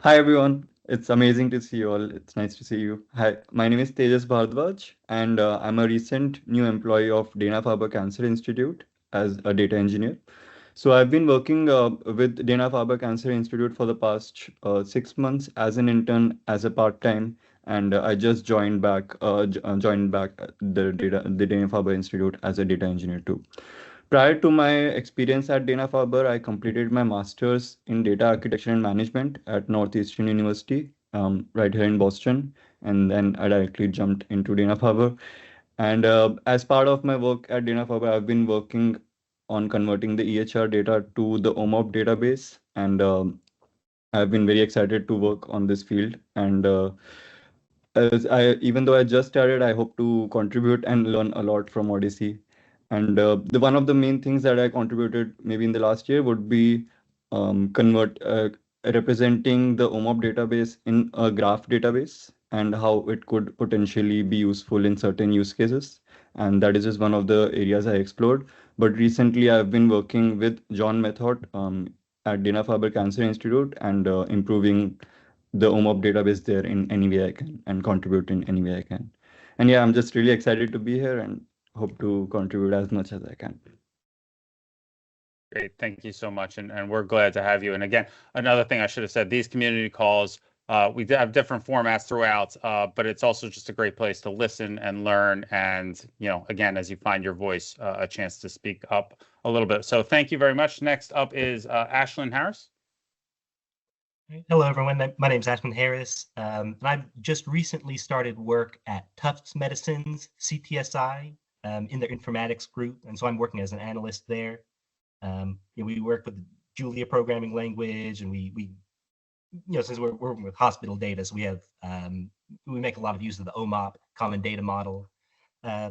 Hi everyone, it's amazing to see you all. It's nice to see you. Hi, my name is Tejas Bhardwaj, and I'm a recent new employee of Dana-Farber Cancer Institute as a data engineer. So I've been working with Dana-Farber Cancer Institute for the past 6 months as an intern, as a part-time, and I just joined back the Dana-Farber Institute as a data engineer too. Prior to my experience at Dana-Farber, I completed my master's in data architecture and management at Northeastern University, right here in Boston, and then I directly jumped into Dana-Farber. And as part of my work at Dana-Farber, I've been working on converting the EHR data to the OMOP database, and I've been very excited to work on this field. And even though I just started, I hope to contribute and learn a lot from Odyssey. And the one of the main things that I contributed maybe in the last year would be convert representing the OMOP database in a graph database and how it could potentially be useful in certain use cases. And that is just one of the areas I explored. But recently, I've been working with John Method at Dana-Farber Cancer Institute and improving the OMOP database there in any way I can and contribute in any way I can. And yeah, I'm just really excited to be here and hope to contribute as much as I can. Great, thank you so much, and we're glad to have you. And again, another thing I should have said, these community calls, we have different formats throughout, but it's also just a great place to listen and learn. And, again, as you find your voice, a chance to speak up a little bit. So thank you very much. Next up is Ashlyn Harris. Hello, everyone. My name is Ashman Harris, and I've just recently started work at Tufts Medicine's CTSI in their informatics group, and so I'm working as an analyst there. We work with the Julia programming language, and we since we're working with hospital data, so we make a lot of use of the OMOP Common Data Model. I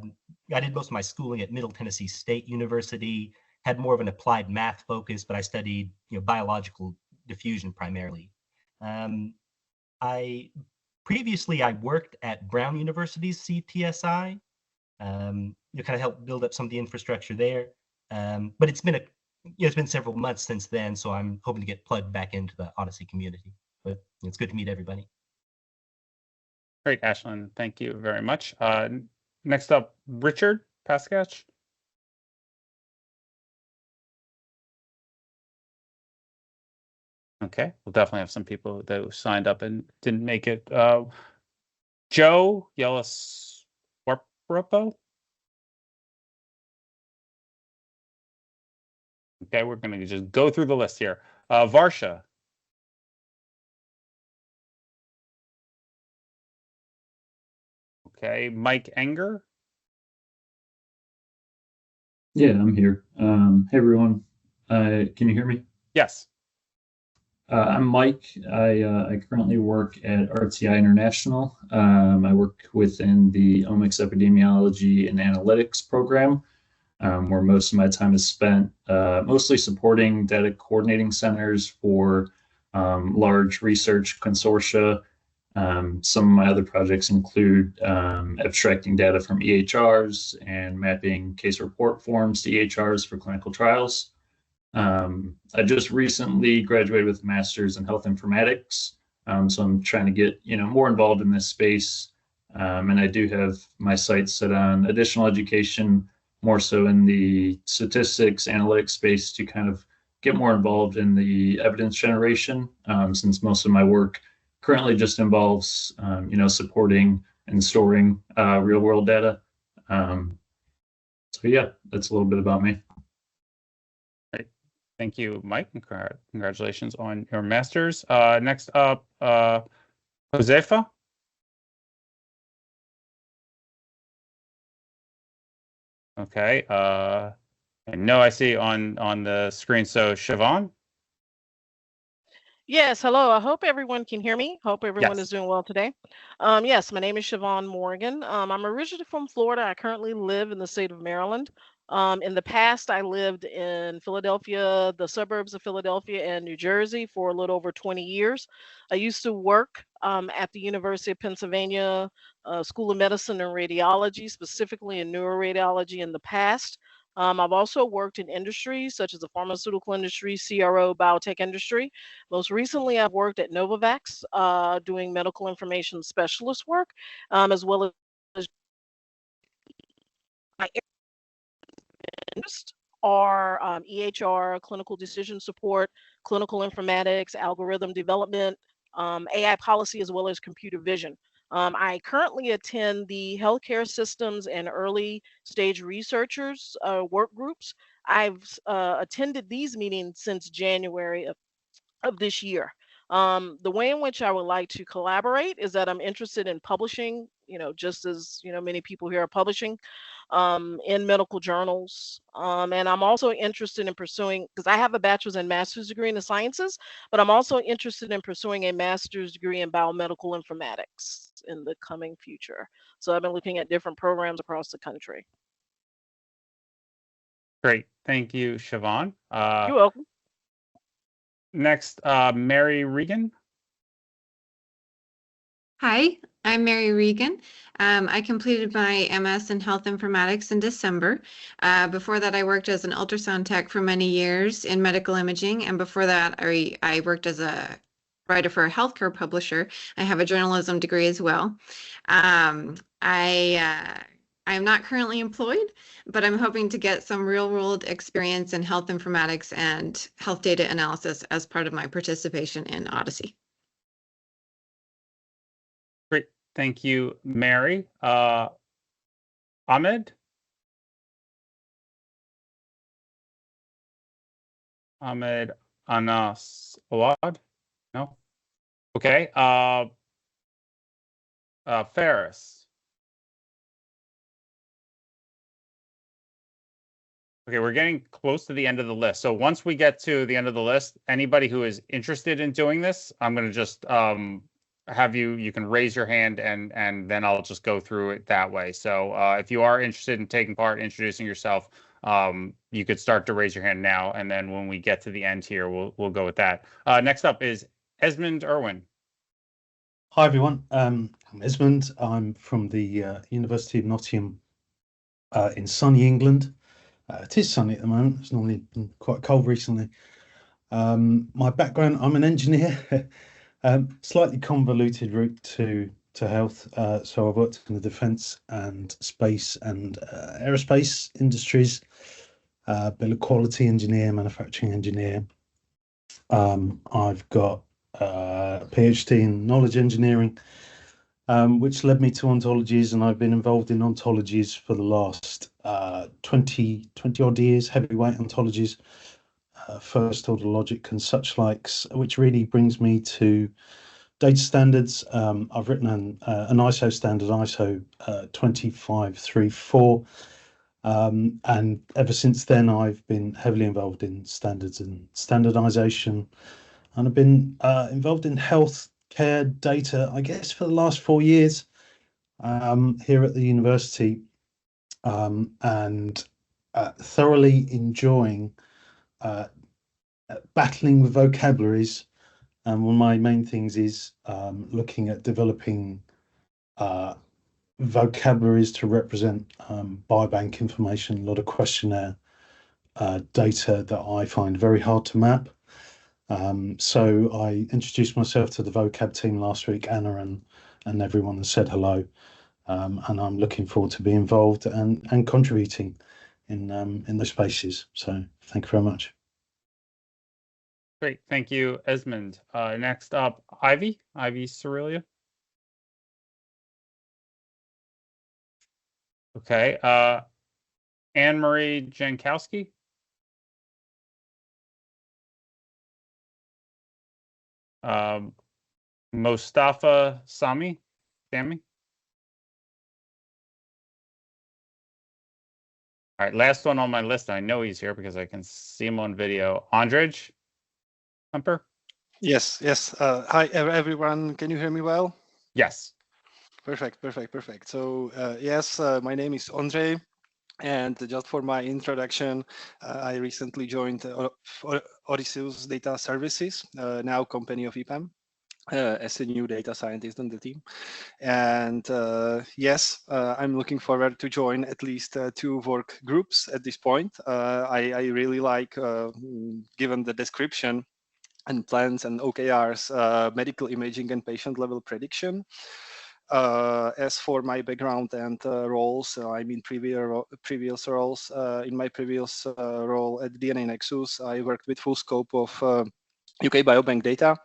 did most of my schooling at Middle Tennessee State University, had more of an applied math focus, but I studied biological diffusion primarily. I previously worked at Brown University's CTSI. Kind of helped build up some of the infrastructure there. But it's been several months since then, so I'm hoping to get plugged back into the OHDSI community. But it's good to meet everybody. Great, Ashlyn. Thank you very much. Next up, Richard Paskach. Okay, we'll definitely have some people that signed up and didn't make it. Joe Yeliswarpo. Okay, we're going to just go through the list here. Varsha. Okay, Mike Enger. Yeah, I'm here. Hey, everyone. Can you hear me? Yes. I'm Mike. I currently work at RTI International. I work within the Omics Epidemiology and Analytics program, where most of my time is spent mostly supporting data coordinating centers for large research consortia. Some of my other projects include abstracting data from EHRs and mapping case report forms to EHRs for clinical trials. I just recently graduated with a master's in health informatics, so I'm trying to get more involved in this space, and I do have my sights set on additional education, more so in the statistics analytics space, to kind of get more involved in the evidence generation, since most of my work currently just involves supporting and storing real world data. So yeah, that's a little bit about me. Thank you, Mike. Congratulations on your master's. Next up, Josefa. Okay. And no, I see on the screen. So Siobhan. Yes, hello. I hope everyone can hear me. Hope everyone Yes. is doing well today. Yes, my name is Siobhan Morgan. I'm originally from Florida. I currently live in the state of Maryland. In the past, I lived in Philadelphia, the suburbs of Philadelphia and New Jersey for a little over 20 years. I used to work at the University of Pennsylvania School of Medicine and Radiology, specifically in neuroradiology in the past. I've also worked in industries such as the pharmaceutical industry, CRO, biotech industry. Most recently, I've worked at Novavax doing medical information specialist work, as well as my interest are EHR, clinical decision support, clinical informatics, algorithm development, AI policy, as well as computer vision. I currently attend the healthcare systems and early stage researchers work groups. I've attended these meetings since January of this year. The way in which I would like to collaborate is that I'm interested in publishing, just as, many people here are publishing in medical journals. And I'm also interested in pursuing, because I have a bachelor's and master's degree in the sciences, but I'm also interested in pursuing a master's degree in biomedical informatics in the coming future. So I've been looking at different programs across the country. Great. Thank you, Siobhan. You're welcome. Next, Mary Regan. Hi, I'm Mary Regan. I completed my MS in health informatics in December. Before that, I worked as an ultrasound tech for many years in medical imaging. And before that, I worked as a writer for a healthcare publisher. I have a journalism degree as well. I am not currently employed, but I'm hoping to get some real-world experience in health informatics and health data analysis as part of my participation in OHDSI. Great. Thank you, Mary. Ahmed? Ahmed Anas Awad? No? Okay. Ferris. Okay, we're getting close to the end of the list. So once we get to the end of the list, anybody who is interested in doing this, I'm going to just have you can raise your hand and then I'll just go through it that way. So if you are interested in taking part, introducing yourself, you could start to raise your hand now. And then when we get to the end here, we'll go with that. Next up is Esmond Irwin. Hi, everyone. I'm Esmond. I'm from the University of Nottingham in sunny England. It is sunny at the moment. It's normally been quite cold recently. My background, I'm an engineer. Slightly convoluted route to health. So I've worked in the defence and space and aerospace industries. Been a quality engineer, manufacturing engineer. I've got a PhD in knowledge engineering, which led me to ontologies, and I've been involved in ontologies for the last 20 odd years, heavyweight ontologies, first order logic and such likes, which really brings me to data standards. I've written an ISO standard, ISO 2534, and ever since then I've been heavily involved in standards and standardization, and I've been involved in healthcare data, I guess, for the last 4 years here at the university, and thoroughly enjoying battling with vocabularies. And one of my main things is looking at developing vocabularies to represent biobank information, a lot of questionnaire data that I find very hard to map. So I introduced myself to the vocab team last week, Anna and everyone, and said hello. And I'm looking forward to being involved and contributing in those spaces. So thank you very much. Great. Thank you, Esmond. Next up, Ivy Cerelia. Okay. Anne-Marie Jankowski. Mostafa Sammy. All right, last one on my list. I know he's here because I can see him on video. Andrej Humper? Yes. Hi, everyone. Can you hear me well? Yes. Perfect. So, yes, my name is Ondřej. And just for my introduction, I recently joined Odysseus Data Services, now company of EPAM. as a new data scientist on the team. And yes, I'm looking forward to join at least 2 work groups at this point. I really like, given the description and plans and OKRs, medical imaging and patient level prediction. As for my background and roles, I mean previous roles, in my previous role at DNA Nexus, I worked with full scope of UK biobank data,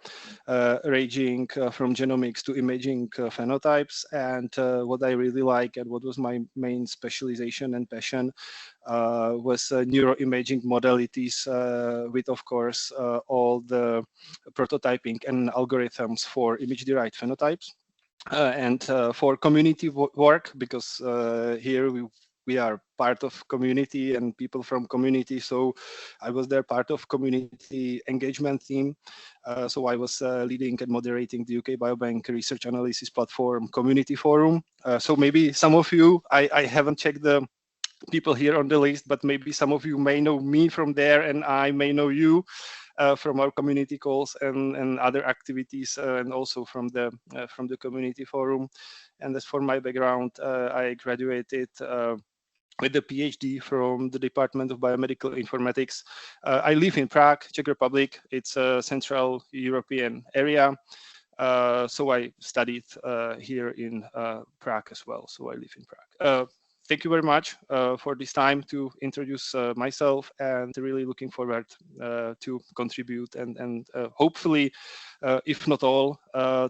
ranging from genomics to imaging phenotypes. And what I really like and what was my main specialization and passion was neuroimaging modalities with, of course, all the prototyping and algorithms for image-derived phenotypes. And for community work, because here we are part of community and people from community. So I was there part of community engagement team. So I was leading and moderating the UK Biobank Research Analysis Platform Community Forum. So maybe some of you, I haven't checked the people here on the list, but maybe some of you may know me from there and I may know you from our community calls and other activities, and also from the community forum. And as for my background, I graduated with a PhD from the Department of Biomedical Informatics. I live in Prague, Czech Republic. It's a Central European area. So I studied here in Prague as well. So I live in Prague. Thank you very much for this time to introduce myself, and really looking forward to contribute and hopefully, if not all,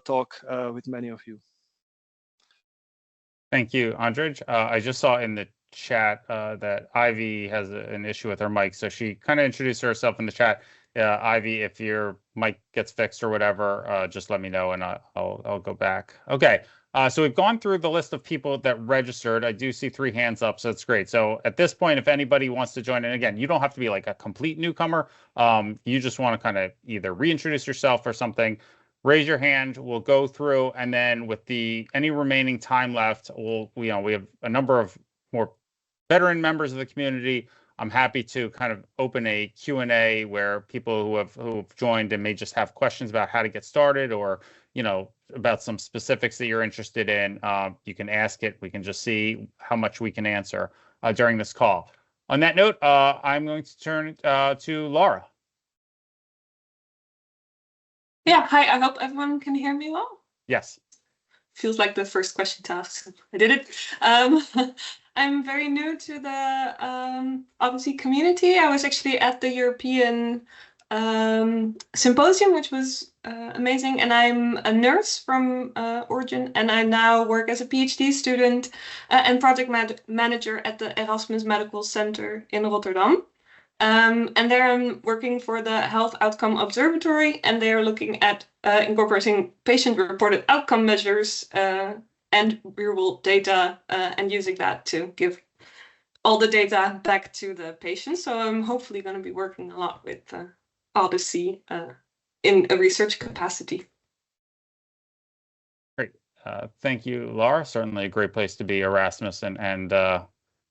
talk with many of you. Thank you, Andrej. I just saw in the chat that Ivy has an issue with her mic, so she kind of introduced herself in the chat. Ivy, if your mic gets fixed or whatever, just let me know and I'll go back. Okay. So we've gone through the list of people that registered. I do see 3 hands up, so it's great. So at this point, if anybody wants to join, and again, you don't have to be like a complete newcomer. You just want to kind of either reintroduce yourself or something. Raise your hand. We'll go through, and then with any remaining time left, we have a number of more veteran members of the community. I'm happy to kind of open a Q&A where people who have joined and may just have questions about how to get started, or about some specifics that you're interested in. You can ask it. We can just see how much we can answer during this call. On that note, I'm going to turn to Laura. Yeah, hi, I hope everyone can hear me well. Yes. Feels like the first question to ask. I did it. I'm very new to the OHDSI community. I was actually at the European symposium, which was amazing. And I'm a nurse from origin, and I now work as a PhD student and project manager at the Erasmus Medical Center in Rotterdam. And there I'm working for the Health Outcome Observatory, and they are looking at incorporating patient-reported outcome measures and real-world data and using that to give all the data back to the patients. So I'm hopefully going to be working a lot with OHDSI in a research capacity. Great. Thank you, Laura. Certainly a great place to be, Erasmus, and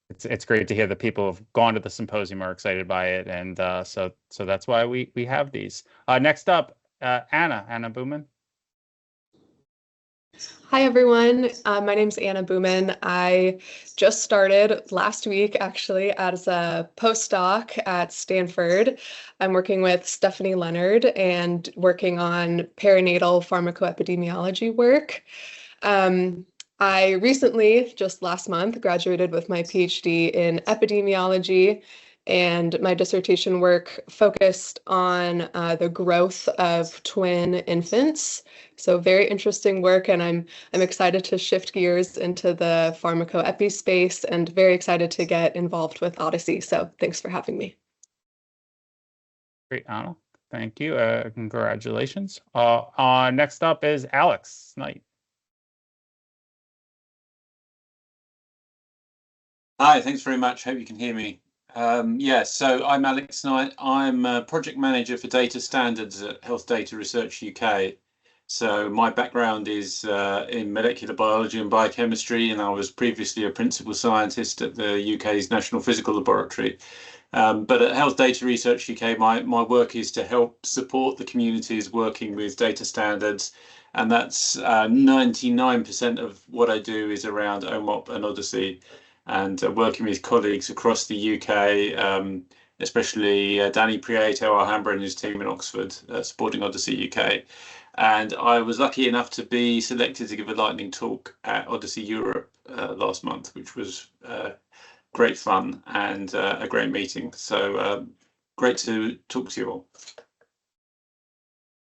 it's great to hear that people have gone to the symposium, are excited by it, and so that's why we have these. Next up, Anna Booman. Hi, everyone. My name's Anna Booman. I just started last week, actually, as a postdoc at Stanford. I'm working with Stephanie Leonard and working on perinatal pharmacoepidemiology work. I recently, just last month, graduated with my PhD in epidemiology, and my dissertation work focused on the growth of twin infants. So very interesting work, and I'm excited to shift gears into the pharmacoepi space, and very excited to get involved with OHDSI. So thanks for having me. Great, Anna. Thank you. Congratulations. Next up is Alex Knight. Hi, thanks very much. Hope you can hear me. So I'm Alex Knight. I'm a project manager for data standards at Health Data Research UK. So my background is in molecular biology and biochemistry, and I was previously a principal scientist at the UK's National Physical Laboratory. But at Health Data Research UK, my work is to help support the communities working with data standards. And that's 99% of what I do is around OMOP and OHDSI, and working with colleagues across the UK, especially Danny Prieto, Alhambra, and his team in Oxford, supporting OHDSI UK. And I was lucky enough to be selected to give a lightning talk at OHDSI Europe last month, which was great fun and a great meeting. So great to talk to you all.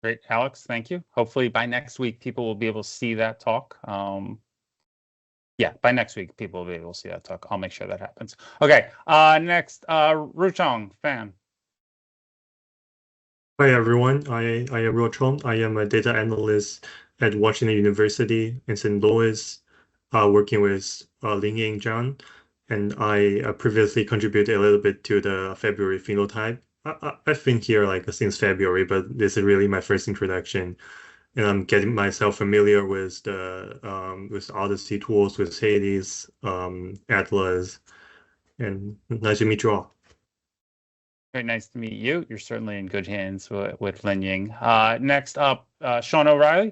Great, Alex. Thank you. Hopefully by next week, people will be able to see that talk. Yeah, by next week, people will be able to see that talk. I'll make sure that happens. Okay, next, Ruchong Fan. Hi everyone, I am Rochon. I am a data analyst at Washington University in St. Louis, working with Lingying Zhang, and I previously contributed a little bit to the February phenotype. I've been here like since February, but this is really my first introduction, and I'm getting myself familiar with the with OHDSI tools, with Hades, Atlas, and nice to meet you all. Very nice to meet you. You're certainly in good hands with Lin Ying. Next up, Sean O'Reilly.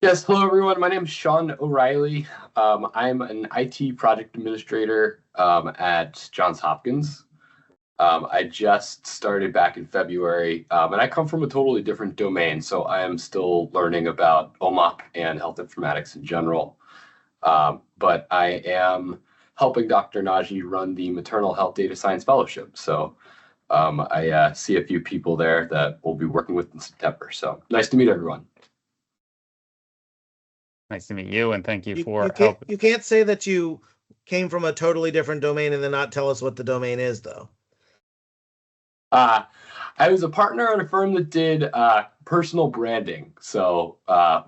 Yes, hello everyone. My name is Sean O'Reilly. I'm an IT project administrator at Johns Hopkins. I just started back in February, and I come from a totally different domain, so I am still learning about OMOP and health informatics in general. But I am helping Dr. Naji run the Maternal Health Data Science Fellowship. So I see a few people there that we'll be working with in September. So nice to meet everyone. Nice to meet you, and thank you for helping. You can't say that you came from a totally different domain and then not tell us what the domain is, though. I was a partner at a firm that did personal branding, so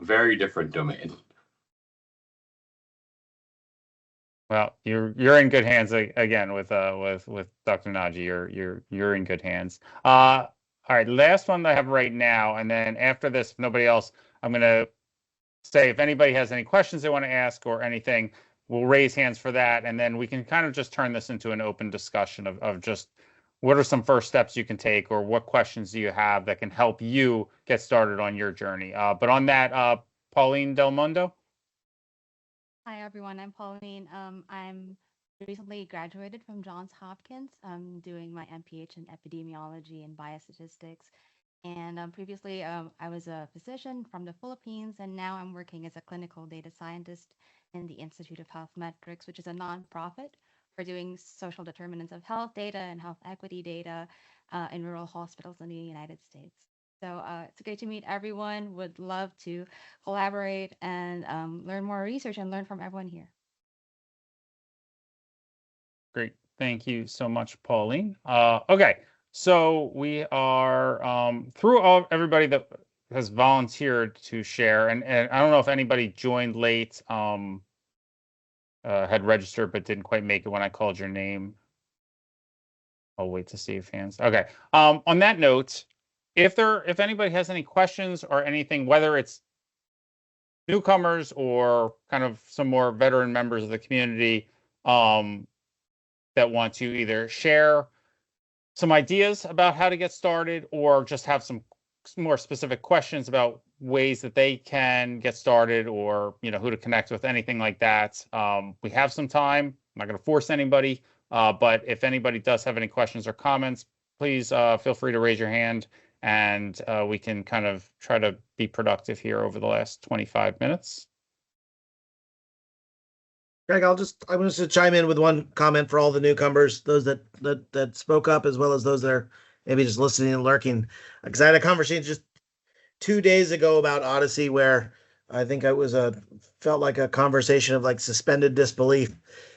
very different domain. Well, you're in good hands again with Dr. Naji. You're in good hands. All right, last one that I have right now, and then after this, if nobody else, I'm gonna say if anybody has any questions they want to ask or anything, we'll raise hands for that, and then we can kind of just turn this into an open discussion of just what are some first steps you can take, or what questions do you have that can help you get started on your journey. But on that, Pauline Del Mundo. Hi everyone, I'm Pauline. I'm recently graduated from Johns Hopkins. I'm doing my MPH in epidemiology and biostatistics. And previously, I was a physician from the Philippines, and now I'm working as a clinical data scientist in the Institute of Health Metrics, which is a nonprofit for doing social determinants of health data and health equity data in rural hospitals in the United States. So it's great to meet everyone. Would love to collaborate and learn more research and learn from everyone here. Great. Thank you so much, Pauline. Okay. So we are through everybody that has volunteered to share, and I don't know if anybody joined late, had registered but didn't quite make it when I called your name. I'll wait to see if hands. Okay. On that note, if anybody has any questions or anything, whether it's newcomers or kind of some more veteran members of the community that want to either share some ideas about how to get started or just have some more specific questions about ways that they can get started, or who to connect with, anything like that. We have some time. I'm not going to force anybody, but if anybody does have any questions or comments, please feel free to raise your hand, and we can kind of try to be productive here over the last 25 minutes. Greg, I'm just to chime in with one comment for all the newcomers, those that spoke up, as well as those that are maybe just listening and lurking. Because I had a conversation just 2 days ago about OHDSI, where I think felt like a conversation of like suspended disbelief,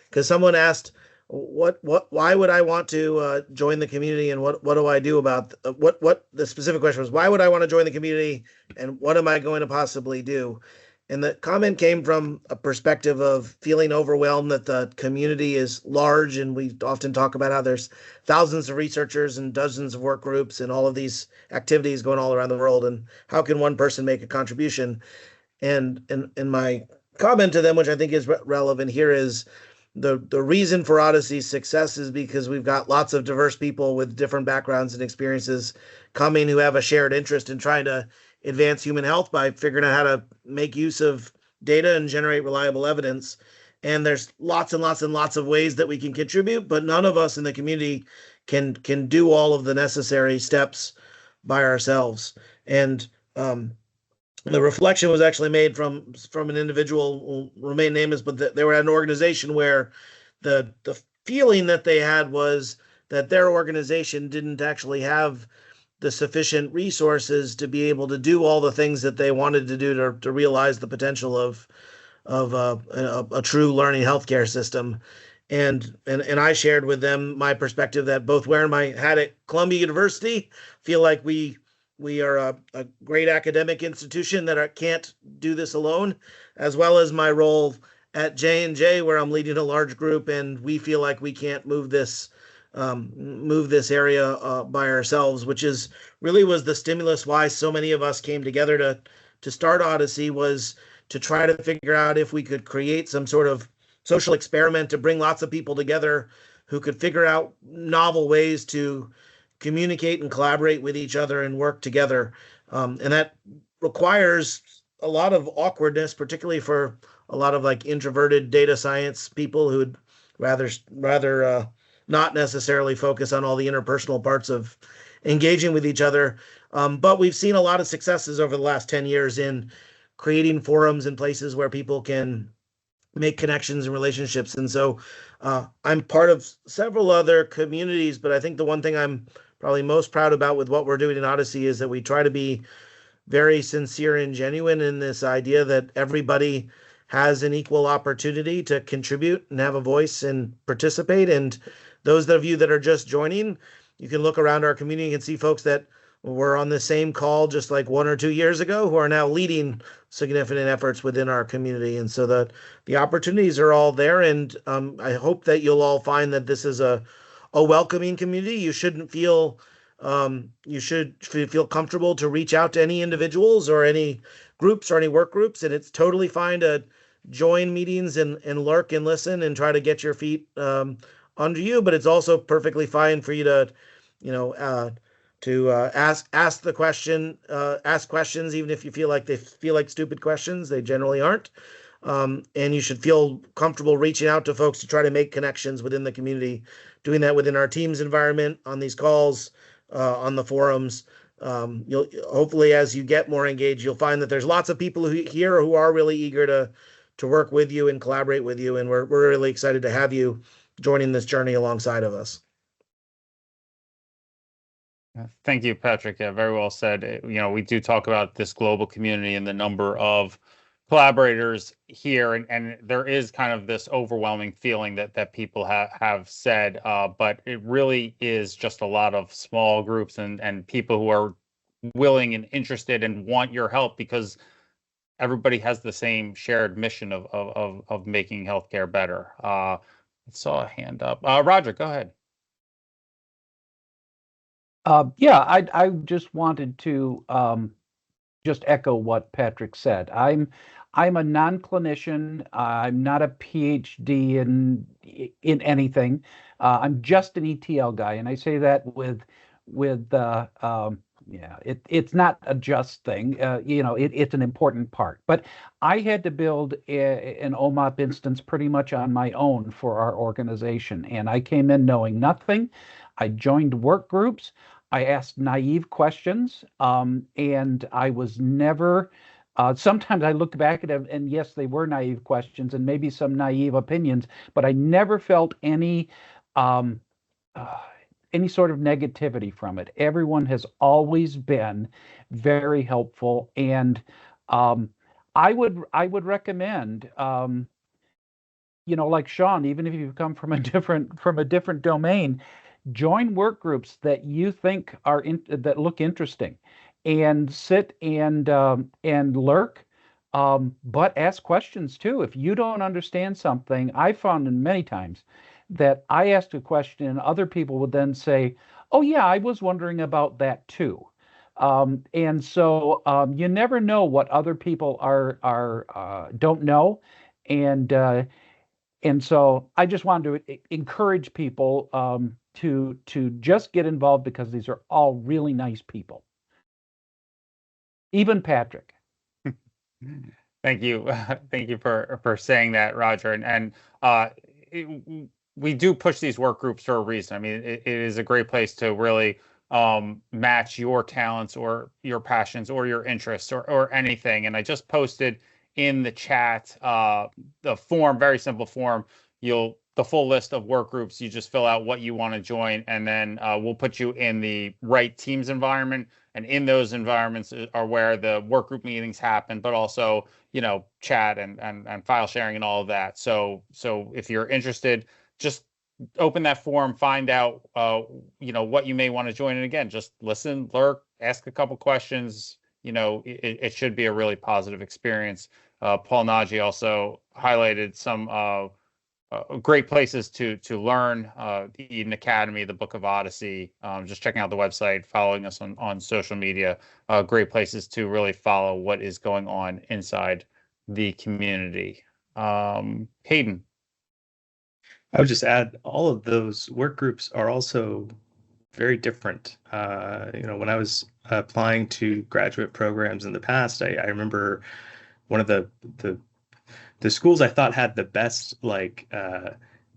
because someone asked, why would I want to join the community, and what do I do about what the specific question was, why would I want to join the community, and what am I going to possibly do? And the comment came from a perspective of feeling overwhelmed that the community is large, and we often talk about how there's thousands of researchers and dozens of work groups and all of these activities going all around the world, and how can one person make a contribution? And my comment to them, which I think is relevant here, is the reason for OHDSI's success is because we've got lots of diverse people with different backgrounds and experiences coming who have a shared interest in trying to advance human health by figuring out how to make use of data and generate reliable evidence. And there's lots and lots and lots of ways that we can contribute, but none of us in the community can do all of the necessary steps by ourselves. And the reflection was actually made from an individual who will remain nameless, but they were at an organization where the feeling that they had was that their organization didn't actually have the sufficient resources to be able to do all the things that they wanted to do to realize the potential of a true learning healthcare system. And I shared with them my perspective that both wearing my hat at Columbia University, feel like we are a great academic institution that can't do this alone, as well as my role at J&J, where I'm leading a large group, and we feel like we can't move this area by ourselves, which is really was the stimulus why so many of us came together to start OHDSI, was to try to figure out if we could create some sort of social experiment to bring lots of people together who could figure out novel ways to communicate and collaborate with each other and work together. And that requires a lot of awkwardness, particularly for a lot of like introverted data science people who would rather not necessarily focus on all the interpersonal parts of engaging with each other. But we've seen a lot of successes over the last 10 years in creating forums and places where people can make connections and relationships. And so I'm part of several other communities, but I think the one thing I'm probably most proud about with what we're doing in OHDSI is that we try to be very sincere and genuine in this idea that everybody has an equal opportunity to contribute and have a voice and participate. And those of you that are just joining, you can look around our community and see folks that were on the same call just like 1 or 2 years ago who are now leading significant efforts within our community. And so the opportunities are all there. And I hope that you'll all find that this is a welcoming community. You shouldn't feel you should feel comfortable to reach out to any individuals or any groups or any work groups. And it's totally fine to join meetings and lurk and listen and try to get your feet under you. But it's also perfectly fine for you to, ask the question, ask questions, even if you feel like stupid questions. They generally aren't. And you should feel comfortable reaching out to folks to try to make connections within the community, doing that within our team's environment, on these calls, on the forums. You'll hopefully, as you get more engaged, you'll find that there's lots of people here who are really eager to work with you and collaborate with you. And we're really excited to have you joining this journey alongside of us. Thank you, Patrick. Yeah, very well said. We do talk about this global community and the number of collaborators here, and there is kind of this overwhelming feeling that people have said, but it really is just a lot of small groups and people who are willing and interested and want your help, because everybody has the same shared mission of making healthcare better. I saw a hand up. Roger, go ahead. Yeah, I just wanted to just echo what Patrick said. I'm a non-clinician. I'm not a PhD in anything. I'm just an ETL guy, and I say that with it's not a just thing. It's an important part. But I had to build an OMOP instance pretty much on my own for our organization, and I came in knowing nothing. I joined work groups. I asked naive questions, and I was never. Sometimes I look back at them, and yes, they were naive questions and maybe some naive opinions, but I never felt any sort of negativity from it. Everyone has always been very helpful, and I would recommend, like Sean, even if you come from a different domain, join work groups that you think that look interesting, and sit and lurk, but ask questions too. If you don't understand something, I found in many times that I asked a question and other people would then say, "Oh yeah, I was wondering about that too." And so you never know what other people are don't know, and And so I just wanted to encourage people to just get involved, because these are all really nice people. Even Patrick. Thank you. Thank you for saying that, Roger. And we do push these work groups for a reason. I mean, it is a great place to really match your talents or your passions or your interests or anything. And I just posted in the chat the form, very simple form. The full list of work groups, you just fill out what you want to join, and then we'll put you in the right Teams environment. And in those environments are where the work group meetings happen, but also, chat and file sharing and all of that. So if you're interested, just open that form, find out, what you may want to join. And again, just listen, lurk, ask a couple questions. It should be a really positive experience. Paul Nagy also highlighted some great places to learn, the Eden Academy, the Book of Odyssey, just checking out the website, following us on social media, great places to really follow what is going on inside the community. Hayden. I would just add, all of those work groups are also very different. When I was applying to graduate programs in the past, I remember one of the schools I thought had the best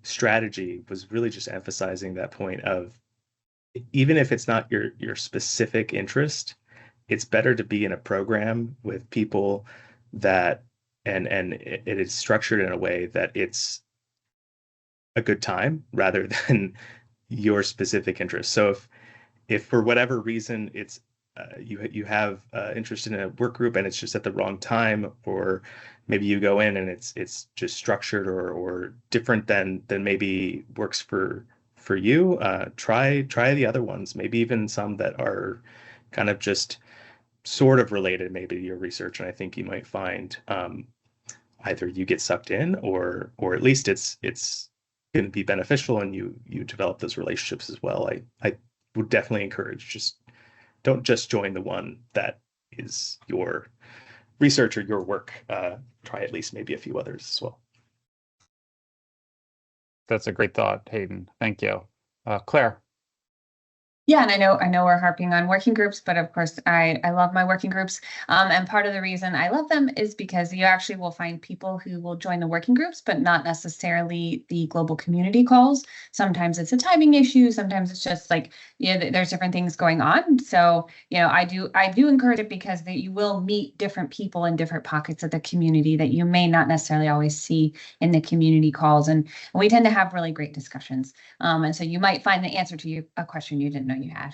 strategy was really just emphasizing that point of, even if it's not your specific interest, it's better to be in a program with people that and it is structured in a way that it's a good time rather than your specific interest. So if for whatever reason it's you have interest in a work group and it's just at the wrong time, or maybe you go in and it's just structured or different than maybe works for you, try the other ones, maybe even some that are kind of just sort of related maybe to your research, and I think you might find either you get sucked in or at least it's going to be beneficial and you develop those relationships as well. I would definitely encourage, don't just join the one that is your research or your work. Try at least maybe a few others as well. That's a great thought, Hayden. Thank you. Claire. Yeah, and I know we're harping on working groups, but of course I love my working groups. And part of the reason I love them is because you actually will find people who will join the working groups, but not necessarily the global community calls. Sometimes it's a timing issue. Sometimes it's just there's different things going on. So, I do encourage it, because you will meet different people in different pockets of the community that you may not necessarily always see in the community calls. And we tend to have really great discussions. And so you might find the answer to a question you didn't know you had.